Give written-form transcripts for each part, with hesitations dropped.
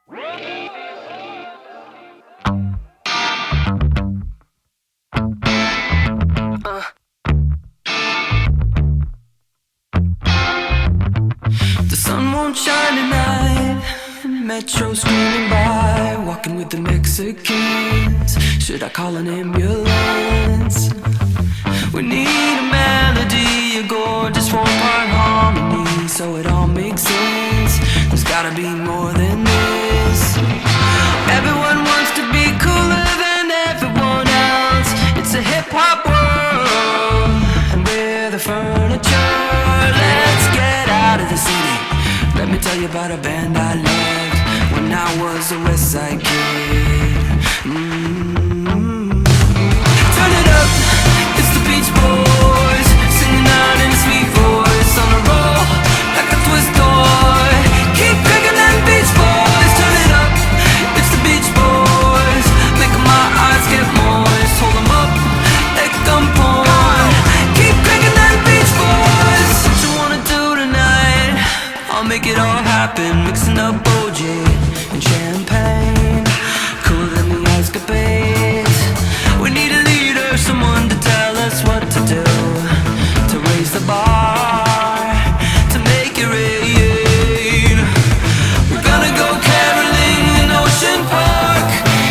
The sun won't shine tonight, metro screaming by, walking with the Mexicans. Should I call an ambulance? We need a melody, a gorgeous four-part harmony, so it all makes sense. There's gotta be more than this. Everyone wants to be cooler than everyone else. It's a hip-hop world, and we're the furniture. Let's get out of the city. Let me tell you about a band I loved when I was a West Side kid. Turn it up, it's the Beach Boys, singing out in a sweet voice, on a roll like a twist toy. Keep cranking them Beach Boys. Turn it up, it's the Beach Boys, making my eyes get moist. Hold them up like gunpoint. Keep cranking them Beach Boys. What you wanna do tonight? I'll make it all happen, mixing up OJ and champagne, cooler than the ice capades. We need a leader, someone to tell us what to do, to raise the bar, to make it rain. We're gonna go caroling in Ocean Park.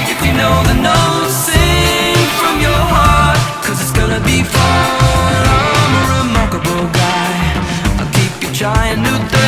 If you know the notes, sing from your heart, 'cause it's gonna be fun. I'm a remarkable guy, I'll keep you trying new things.